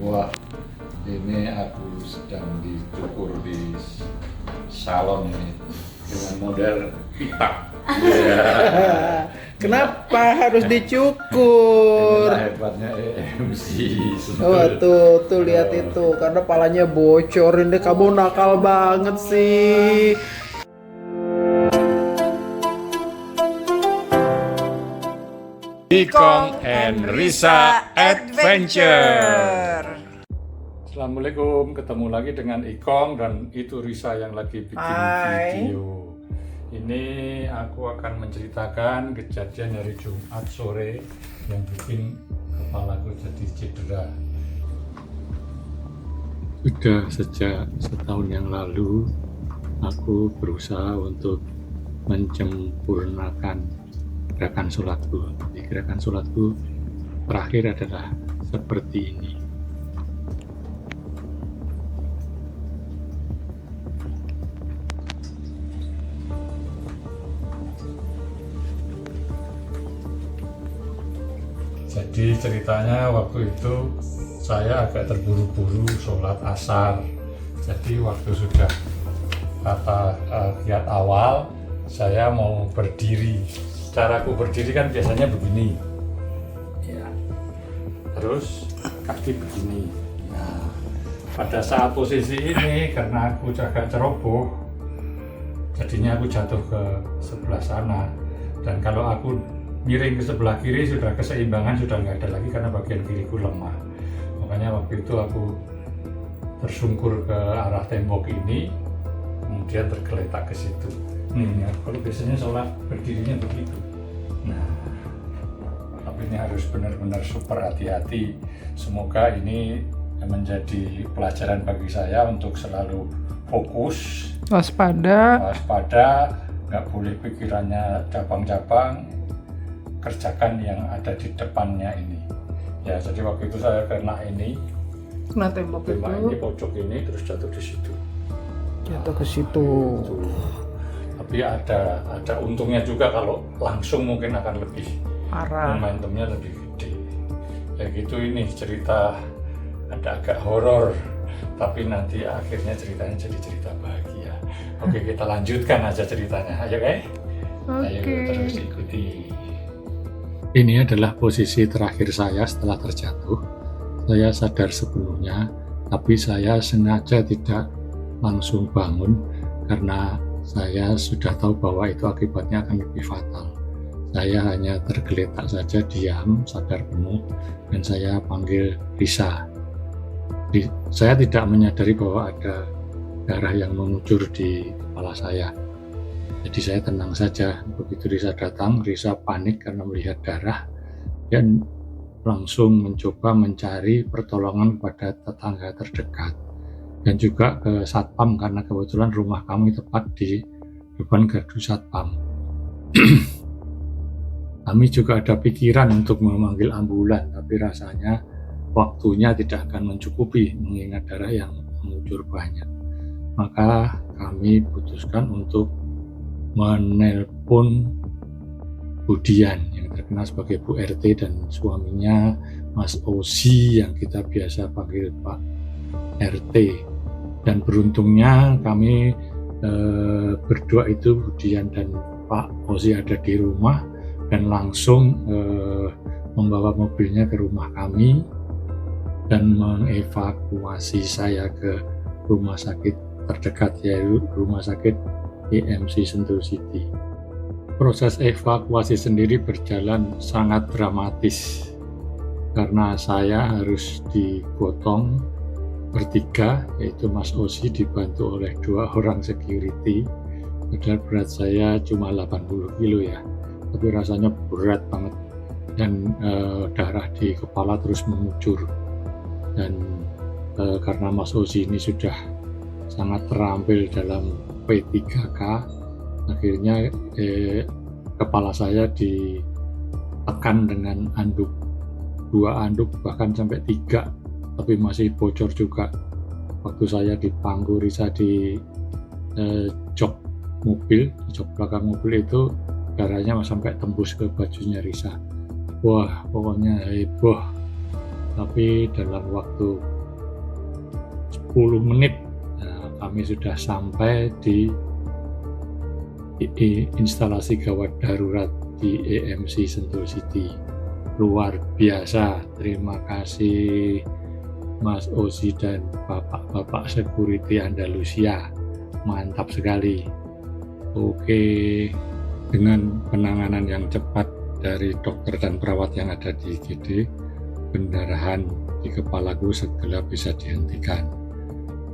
Wah, ini aku sedang dicukur di salon ini dengan model pitak. Ya. Kenapa harus dicukur? Inilah hebatnya EMC. Oh tuh lihat itu, karena palanya bocor. Ini kamu nakal banget sih. Ikong and Risa Adventure. Assalamualaikum, ketemu lagi dengan Ikong dan itu Risa yang lagi bikin Hai. video. Ini aku akan menceritakan kejadian hari Jumat sore yang bikin kepalaku jadi cedera. Sudah sejak setahun yang lalu aku berusaha untuk menyempurnakan gerakan sholatku. Di gerakan sholatku terakhir adalah seperti ini. Jadi ceritanya waktu itu saya agak terburu-buru sholat asar. Jadi waktu sudah kata kiat awal, saya mau berdiri. Caraku berdiri kan biasanya begini, ya. Terus kaki begini. Nah, pada saat posisi ini karena aku agak ceroboh, jadinya aku jatuh ke sebelah sana. Dan kalau aku miring ke sebelah kiri, sudah keseimbangan sudah nggak ada lagi karena bagian kiriku lemah. Makanya waktu itu aku tersungkur ke arah tembok ini, kemudian tergeletak ke situ. Ya, kalau biasanya sholat berdirinya begitu. Nah, tapi ini harus benar-benar super hati-hati. Semoga ini menjadi pelajaran bagi saya untuk selalu fokus, Waspada. nggak boleh pikirannya cabang-cabang, kerjakan yang ada di depannya ini. Ya, jadi waktu itu saya kena ini, Kena tembok ini itu, pojok ini terus jatuh di situ. jatuh ke situ. Tapi ada untungnya juga, kalau langsung mungkin akan lebih Parah. momentumnya lebih gede. Ya gitu, ini cerita ada agak horor, tapi nanti akhirnya ceritanya jadi cerita bahagia. Oke, kita lanjutkan aja ceritanya. Ayo guys. Ayo terus ikuti. Ini adalah posisi terakhir saya setelah terjatuh. Saya sadar sepenuhnya, tapi saya sengaja tidak langsung bangun karena saya sudah tahu bahwa itu akibatnya akan lebih fatal. Saya hanya tergeletak saja, diam, sadar penuh, dan saya panggil Risa. Saya tidak menyadari bahwa ada darah yang mengucur di kepala saya. Jadi saya tenang saja. Begitu Risa datang, Risa panik karena melihat darah dan langsung mencoba mencari pertolongan kepada tetangga terdekat dan juga ke satpam karena kebetulan rumah kami tepat di depan gardu satpam. Kami juga ada pikiran untuk memanggil ambulan, tapi rasanya waktunya tidak akan mencukupi mengingat darah yang mengucur banyak. Maka kami putuskan untuk menelpon Budian yang terkenal sebagai Bu RT dan suaminya Mas Ozi yang kita biasa panggil Pak RT. Dan beruntungnya kami berdua itu, Budian dan Pak Ozi, ada di rumah dan langsung membawa mobilnya ke rumah kami dan mengevakuasi saya ke rumah sakit terdekat, yaitu rumah sakit EMC Sentul City. Proses evakuasi sendiri berjalan sangat dramatis karena saya harus digotong bertiga, yaitu Mas Ozi dibantu oleh 2 orang security. Padahal berat saya cuma 80 kilo ya, tapi rasanya berat banget dan darah di kepala terus mengucur. Dan karena Mas Ozi ini sudah sangat terampil dalam P3K, akhirnya kepala saya ditekan dengan anduk, 2 anduk bahkan sampai 3, tapi masih bocor juga. Waktu saya dipangku Risa di jok mobil, di jok belakang mobil itu, darahnya sampai tembus ke bajunya Risa. Wah, pokoknya heboh. tapi dalam waktu 10 menit kami sudah sampai di instalasi gawat darurat di EMC Sentul City. Luar biasa, terima kasih Mas Ozi dan bapak-bapak security Andalusia, mantap sekali. Oke, dengan penanganan yang cepat dari dokter dan perawat yang ada di IGD, pendarahan di kepalaku segera bisa dihentikan.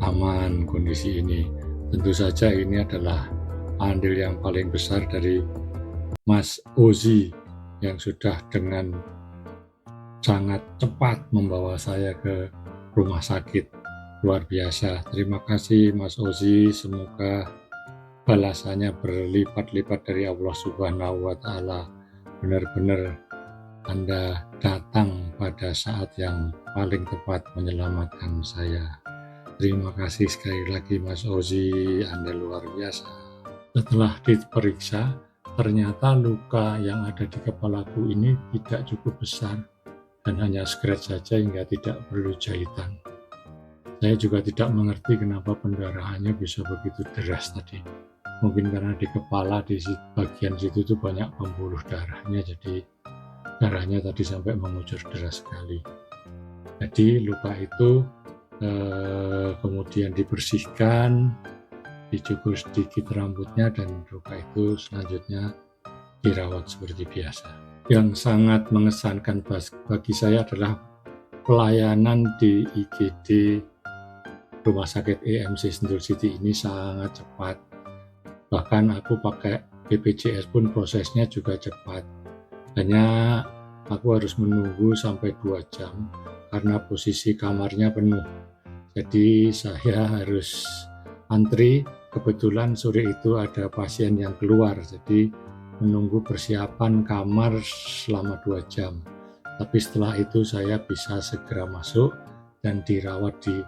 Aman kondisi ini. Tentu saja ini adalah andil yang paling besar dari Mas Ozi yang sudah dengan sangat cepat membawa saya ke rumah sakit. Luar biasa. Terima kasih Mas Ozi, semoga balasannya berlipat-lipat dari Allah Subhanahu wa Ta'ala. Benar-benar Anda datang pada saat yang paling tepat menyelamatkan saya. Terima kasih sekali lagi Mas Ozi, Anda luar biasa. Setelah diperiksa, ternyata luka yang ada di kepalaku ini tidak cukup besar dan hanya scratch saja hingga tidak perlu jahitan. Saya juga tidak mengerti kenapa pendarahannya bisa begitu deras tadi. Mungkin karena di kepala, di bagian situ tuh banyak pembuluh darahnya, jadi darahnya tadi sampai mengucur deras sekali. Jadi luka itu kemudian dibersihkan, dicukur sedikit rambutnya, dan luka itu selanjutnya dirawat seperti biasa. Yang sangat mengesankan bagi saya adalah pelayanan di IGD Rumah Sakit EMC Sentul City ini sangat cepat. Bahkan aku pakai BPJS pun prosesnya juga cepat. Hanya aku harus menunggu sampai 2 jam karena posisi kamarnya penuh. Jadi saya harus antri. Kebetulan sore itu ada pasien yang keluar, jadi menunggu persiapan kamar selama 2 jam. Tapi setelah itu saya bisa segera masuk dan dirawat di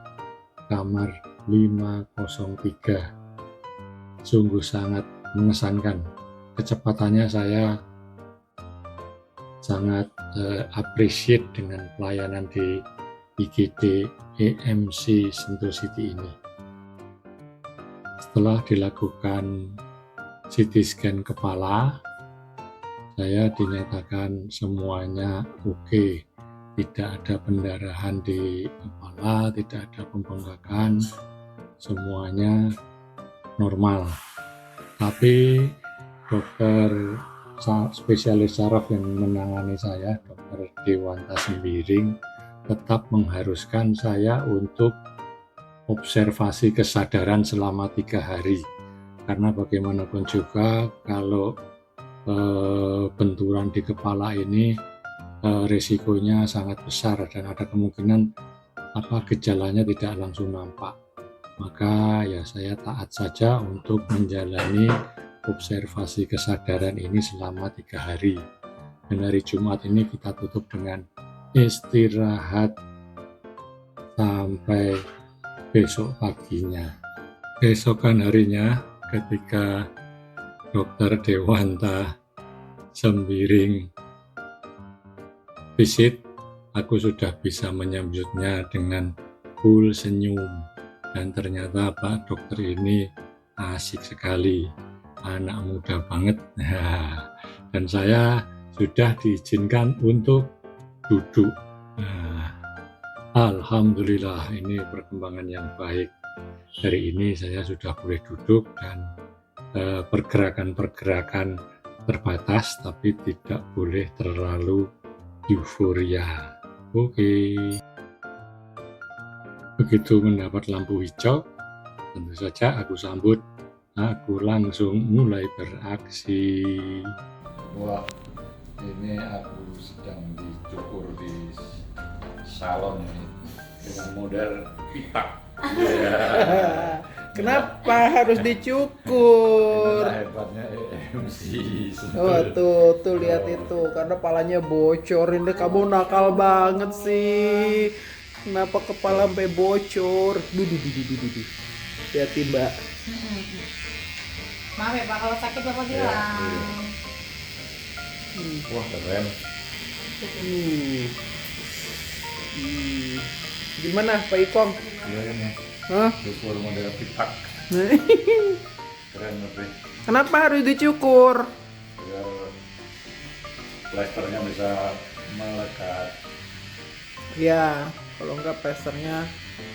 kamar 503. Sungguh sangat mengesankan. Kecepatannya saya sangat appreciate dengan pelayanan di IGD EMC Sentul City ini. Setelah dilakukan CT scan kepala, saya dinyatakan semuanya oke. Tidak ada pendarahan di kepala, tidak ada pembengkakan, semuanya normal. Tapi dokter spesialis saraf yang menangani saya, Dr. Dewanta Sembiring, tetap mengharuskan saya untuk observasi kesadaran selama 3 hari. Karena bagaimanapun juga kalau benturan di kepala ini resikonya sangat besar dan ada kemungkinan gejalanya tidak langsung nampak. Maka ya saya taat saja untuk menjalani observasi kesadaran ini selama 3 hari. Dan hari Jumat ini kita tutup dengan istirahat sampai besok paginya. Besokan harinya ketika Dr. Dewanta Sembiring visit, aku sudah bisa menyambutnya dengan full senyum. Dan ternyata Pak Dokter ini asik sekali, anak muda banget. Dan saya sudah diizinkan untuk duduk. Alhamdulillah, ini perkembangan yang baik. Hari ini saya sudah boleh duduk dan pergerakan-pergerakan terbatas, tapi tidak boleh terlalu euforia. Oke. Begitu mendapat lampu hijau, tentu saja aku sambut. Aku langsung mulai beraksi. Wah, ini aku sedang dicukur di salon ini dengan model pitak. Kenapa harus dicukur? Hebatnya EMC. Tuh lihat itu, karena palanya bocor. Ini kamu nakal banget sih. Kenapa kepala sampai bocor? Hati-hati Mbak. Maaf ya Pak, kalau sakit Bapak bilang. Wah keren. Gimana Pak Ipong? Iya ini. Hah? Cukur model pitak. Keren lebih. Kenapa harus dicukur? Biar plasternya bisa melekat. Ya, kalau enggak plesternya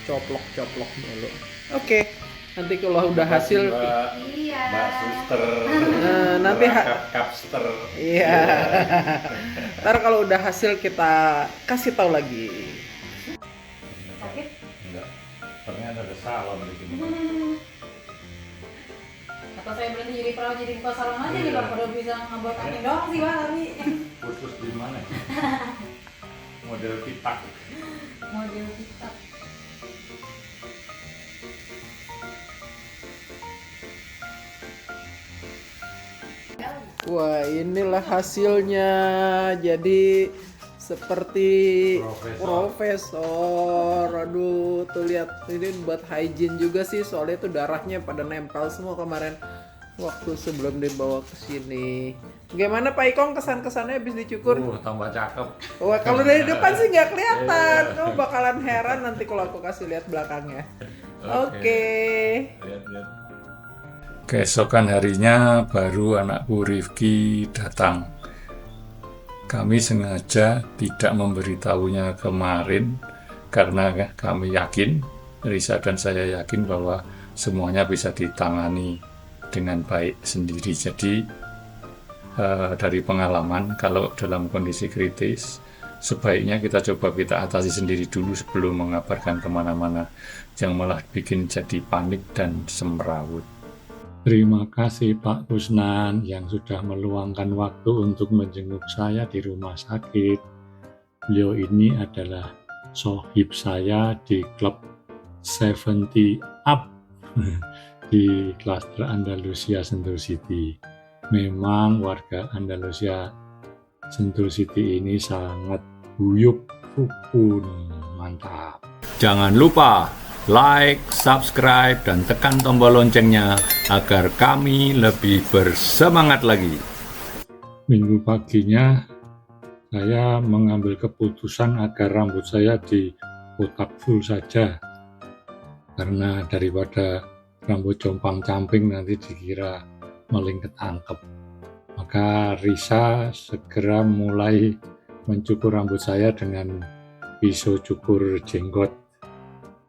coplok-coplok dulu. Oke, nanti kalau udah hasil, Iya. Mbak Suster. nanti Kapster. iya. Ntar kalau udah hasil kita kasih tahu lagi. Sakit? Enggak. Ternyata ada salon di sini. Atau saya berhenti jadi perawat jadi buka salon aja nih Pak, udah bisa ngebuat angin doang sih Pak tapi Khusus di mana? Model pitak. model kita. Wah, inilah hasilnya. Jadi seperti profesor. Aduh, tuh lihat ini buat hygiene juga sih, soalnya tuh darahnya pada nempel semua kemarin waktu sebelum dibawa ke sini. Gimana Pak Ikong kesan-kesannya habis dicukur? Tambah cakep. Wah, kalau dari depan sih nggak kelihatan. Oh, bakalan heran nanti kalau aku kasih lihat belakangnya. Oke. Lihat. Keesokan harinya baru anakku Rifki datang. Kami sengaja tidak memberitahunya kemarin karena kami yakin, Risa dan saya yakin bahwa semuanya bisa ditangani dengan baik sendiri. Jadi dari pengalaman kalau dalam kondisi kritis sebaiknya kita coba kita atasi sendiri dulu sebelum mengabarkan kemana-mana, yang malah bikin jadi panik dan semrawut. Terima kasih Pak Kusnan yang sudah meluangkan waktu untuk menjenguk saya di rumah sakit. Beliau ini adalah sohib saya di klub 70 Up di klaster Andalusia Sentul City. Memang warga Andalusia Sentul City ini sangat guyup rukun, mantap. Jangan lupa like, subscribe, dan tekan tombol loncengnya agar kami lebih bersemangat lagi. Minggu paginya saya mengambil keputusan agar rambut saya dikotak full saja, karena daripada rambut compang-camping nanti dikira maling ketangkep. Maka Risa segera mulai mencukur rambut saya dengan pisau cukur jenggot.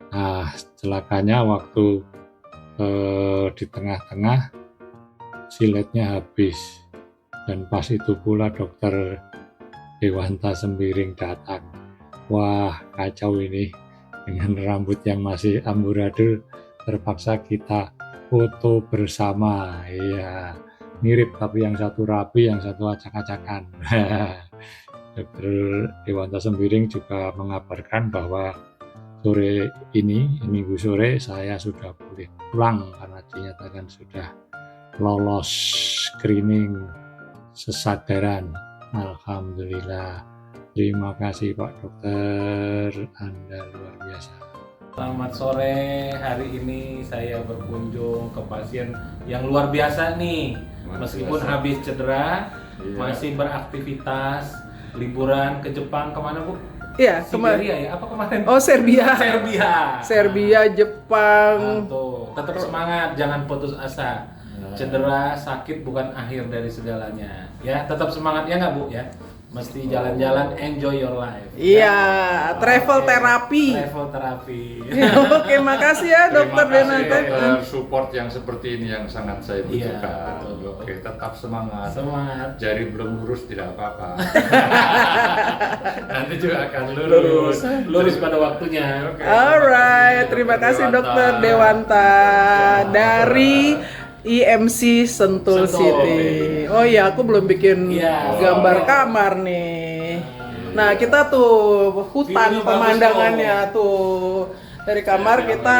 Nah, celakanya waktu di tengah-tengah siletnya habis, dan pas itu pula dokter Dewanta Sembiring datang. Wah, kacau ini, dengan rambut yang masih amburadul terpaksa kita foto bersama. Iya, mirip tapi yang satu rapi, yang satu acak-acakan. Dokter Dewanta Sembiring juga mengabarkan bahwa sore ini, minggu sore, saya sudah boleh pulang karena dinyatakan sudah lolos screening kesadaran. Alhamdulillah. Terima kasih Pak Dokter, Anda luar biasa. Selamat sore, hari ini saya berkunjung ke pasien yang luar biasa nih. Meskipun habis cedera, masih beraktivitas, liburan ke Jepang, kemana Bu? Iya, Siberia ya? Apa kemarin? Oh, Serbia. Serbia, Jepang. tuh, tetap semangat, jangan putus asa. Cedera, sakit bukan akhir dari segalanya. Ya, tetap semangat ya nggak Bu ya? Mesti jalan-jalan, enjoy your life. Iya, Ya? travel Oke, terapi. Travel terapi. Oke, makasih ya Dokter Dewanta. Support yang seperti ini yang sangat saya Iya, butuhkan. betul. Oke, tetap semangat. Semangat. Jari belum lurus tidak apa-apa. Nanti juga akan lurus pada waktunya. Alright, terima kasih Dokter Dewanta dari IMC Sentul City. Oh iya, aku belum bikin Iya. gambar kamar nih. Nah, kita tuh hutan View-nya pemandangannya bagus tuh. Dari kamar kita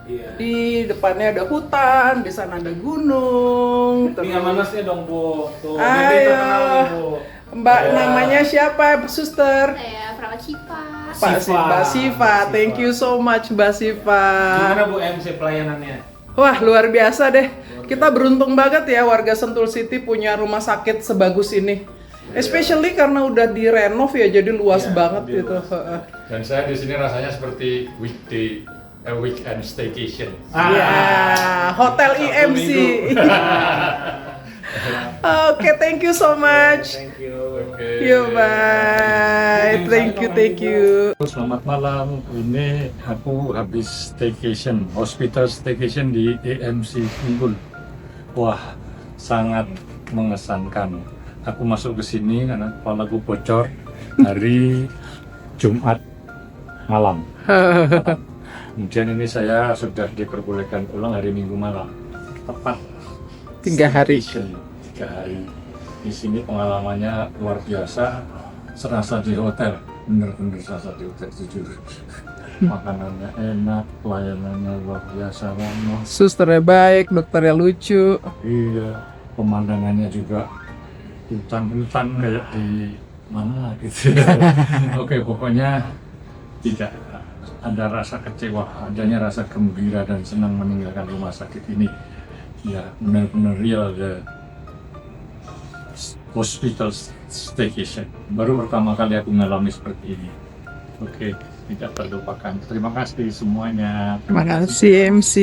Iya. di depannya ada hutan, di sana ada gunung. Tinggal manasnya dong Bu. Tuh, Ayo. nanti terkenal nih Bu. Mbak Ya. namanya siapa, Suster? Saya perawat Sipa. Mbak Siva. Thank you so much Mbak Siva. Gimana Bu MC pelayanannya? Wah, luar biasa deh. Kita beruntung banget ya warga Sentul City punya rumah sakit sebagus ini. Especially karena udah direnov ya, jadi luas Iya, banget lebih gitu. luas. Dan saya di sini rasanya seperti weekend staycation. Ya, hotel Sabtu IMC. Minggu. Oke, thank you so much. Thank you. Oke. Yo, bye. Thank you. Selamat malam. Ini aku habis staycation, hospital staycation di AMC Unggul. Wah, sangat mengesankan. Aku masuk ke sini karena kepalaku bocor hari Jumat malam. Kemudian ini saya sudah diperbolehkan pulang hari Minggu malam. Tepat 3 hari. 3 hari. Di sini pengalamannya luar biasa, serasa di hotel, bener-bener serasa di hotel, jujur. Makanannya enak, pelayanannya luar biasa banget. Susternya baik, dokternya lucu. Iya, pemandangannya juga hutan-hutan kayak di mana gitu. Oke, pokoknya tidak ada rasa kecewa, adanya rasa gembira dan senang meninggalkan rumah sakit ini. Ya, benar-benar real the hospital staycation. Baru pertama kali aku mengalami seperti ini. Oke, tidak terlupakan. Terima kasih semuanya. Terima kasih MC.